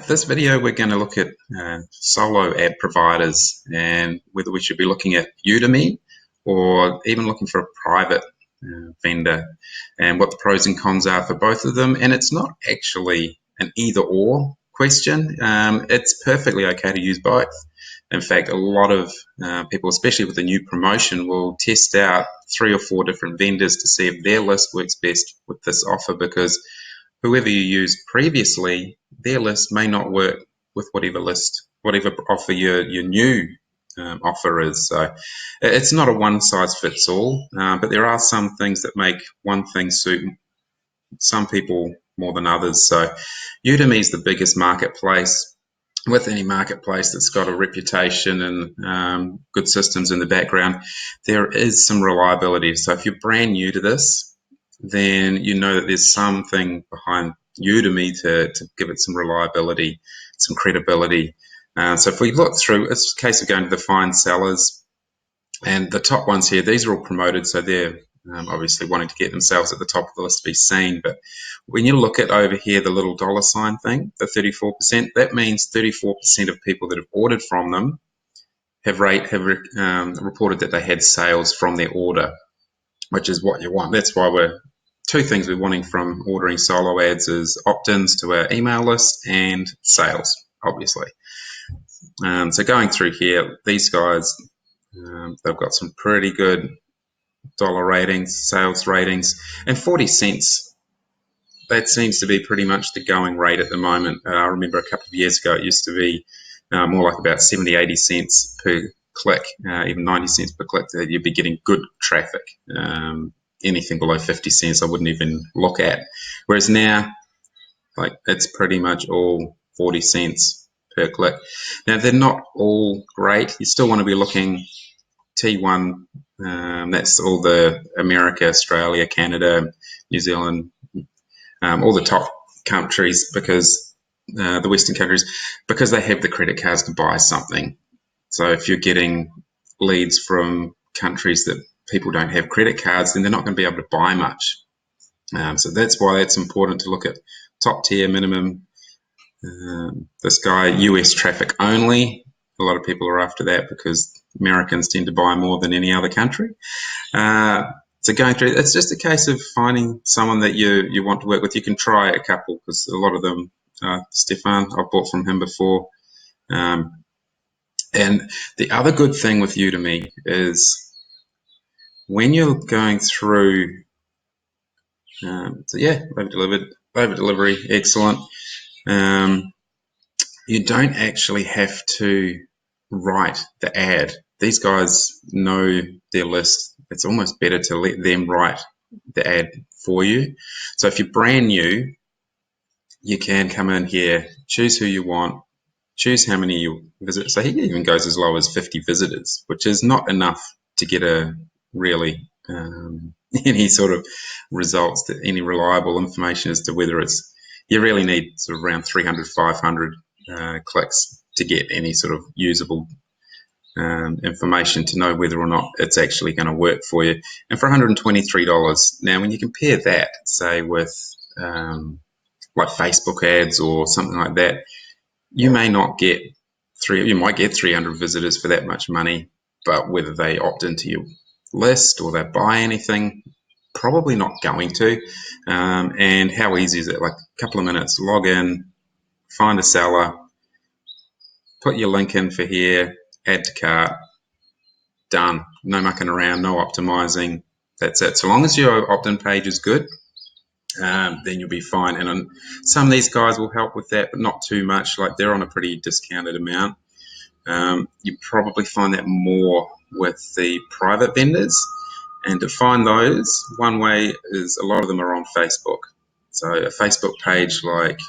This video, we're going to look at solo ad providers and whether we should be looking at Udemy or even looking for a private vendor, and what the pros and cons are for both of them. And it's not actually an either or question. It's perfectly okay to use both. In fact, a lot of people, especially with a new promotion, will test out 3 or 4 different vendors to see if their list works best with this offer, because whoever you used previously, their list may not work with whatever offer your new offer is. So it's not a one size fits all, but there are some things that make one thing suit some people more than others. So Udemy is the biggest marketplace. With any marketplace that's got a reputation and good systems in the background, there is some reliability. So if you're brand new to this, then you know that there's something behind Udemy to give it some reliability, some credibility. So if we look through, it's a case of going to the find sellers, and the top ones here, these are all promoted, so they're obviously wanting to get themselves at the top of the list to be seen. But when you look at over here, the little dollar sign thing, the 34%, that means 34% of people that have ordered from them have reported that they had sales from their order, which is what you want. That's why two things we're wanting from ordering solo ads is opt-ins to our email list and sales, obviously. So going through here, these guys, they've got some pretty good dollar ratings, sales ratings, and 40 cents. That seems to be pretty much the going rate at the moment. I remember a couple of years ago, it used to be more like about 70, 80 cents per click, even 90 cents per click, that you'd be getting good traffic. Anything below 50 cents, I wouldn't even look at. Whereas now, like, it's pretty much all 40 cents per click. Now, they're not all great. You still want to be looking T1, that's all the America, Australia, Canada, New Zealand, all the top countries, because the Western countries, because they have the credit cards to buy something. So if you're getting leads from countries that people don't have credit cards, then they're not going to be able to buy much. So that's why it's important to look at top tier minimum. This guy, US traffic only. A lot of people are after that because Americans tend to buy more than any other country. So going through, it's just a case of finding someone that you want to work with. You can try a couple, because a lot of them, Stefan, I've bought from him before. And the other good thing with Udemy is when you're going through, so yeah, over delivery, excellent. You don't actually have to write the ad. These guys know their list. It's almost better to let them write the ad for you. So if you're brand new, you can come in here, choose who you want, choose how many you visit. So he even goes as low as 50 visitors, which is not enough to get a really any sort of results, any reliable information as to whether it's, you really need sort of around 300, 500 clicks to get any sort of usable information to know whether or not it's actually going to work for you. And for $123, now when you compare that, say, with like Facebook ads or something like that, you may not get you might get 300 visitors for that much money, but whether they opt into your list or they buy anything, probably not going to. And how easy is it? Like a couple of minutes, log in, find a seller, put your link in for here, add to cart, done. No mucking around, no optimizing. That's it. So long as your opt-in page is good, then you'll be fine. And on some of these guys will help with that, but not too much. Like, they're on a pretty discounted amount. You probably find that more with the private vendors. And to find those, one way is a lot of them are on Facebook. So a Facebook page, like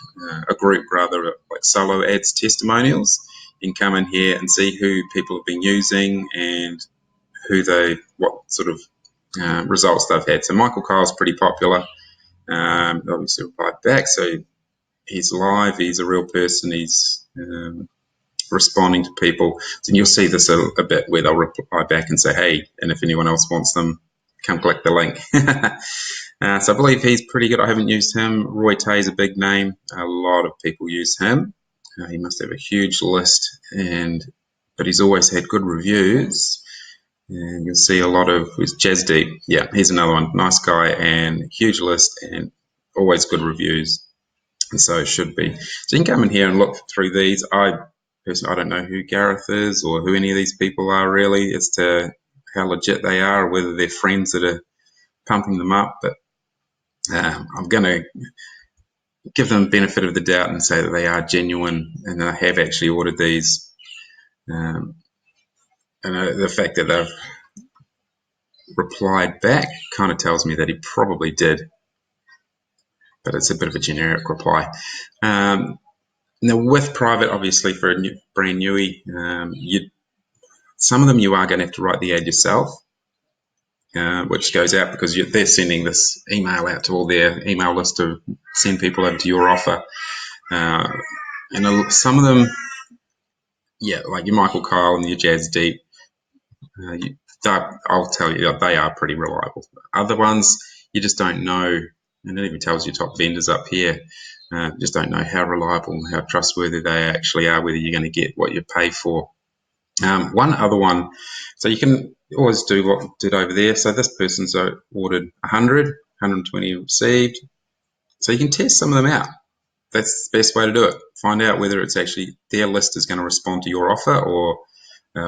a group rather, like Solo Ads Testimonials, you can come in here and see who people have been using and what sort of results they've had. So Michael Kyle's pretty popular. Obviously replied back, so he's live, he's a real person, he's responding to people. So you'll see this a bit where they'll reply back and say, hey, and if anyone else wants them, come click the link. So I believe he's pretty good. I haven't used him. Roy Tay's a big name. A lot of people use him. He must have a huge list, but he's always had good reviews. And you'll see a lot of Jasdeep. Yeah, he's another one. Nice guy and huge list and always good reviews. And so it should be. So you can come in here and look through these. I don't know who Gareth is or who any of these people are really as to how legit they are or whether they're friends that are pumping them up. But I'm going to give them the benefit of the doubt and say that they are genuine and they have actually ordered these. And the fact that they've replied back kind of tells me that he probably did, but it's a bit of a generic reply. Now, with private, obviously, for a brand newie, some of them you are going to have to write the ad yourself, which goes out because they're sending this email out to all their email list to send people over to your offer. And some of them, yeah, like your Michael Kyle and your Jasdeep, I'll tell you, they are pretty reliable. Other ones, you just don't know, and it even tells you top vendors up here, just don't know how reliable and how trustworthy they actually are, whether you're going to get what you pay for. One other one, so you can always do what I did over there. So this person's ordered 100, 120 received. So you can test some of them out. That's the best way to do it. Find out whether it's actually their list is going to respond to your offer or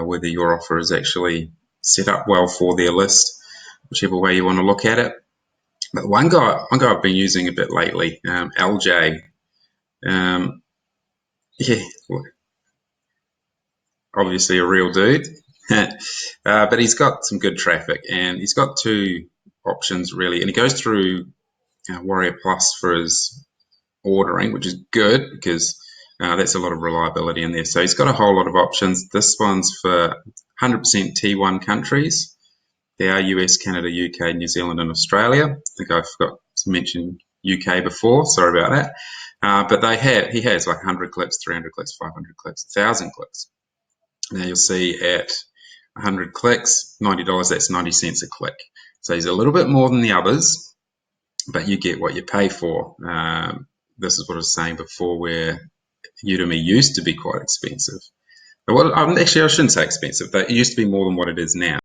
whether your offer is actually set up well for their list, whichever way you want to look at it. But one guy I've been using a bit lately, LJ. Yeah, obviously a real dude, but he's got some good traffic and he's got two options really, and he goes through Warrior Plus for his ordering, which is good because that's a lot of reliability in there. So he's got a whole lot of options. This one's for 100% T1 countries. They are US, Canada, UK, New Zealand, and Australia. I think I forgot to mention UK before. Sorry about that. But he has like 100 clicks, 300 clicks, 500 clicks, 1,000 clicks. Now you'll see at 100 clicks, $90, that's 90 cents a click. So he's a little bit more than the others, but you get what you pay for. This is what I was saying before, where Udemy used to be quite expensive. Actually, I shouldn't say expensive, but it used to be more than what it is now.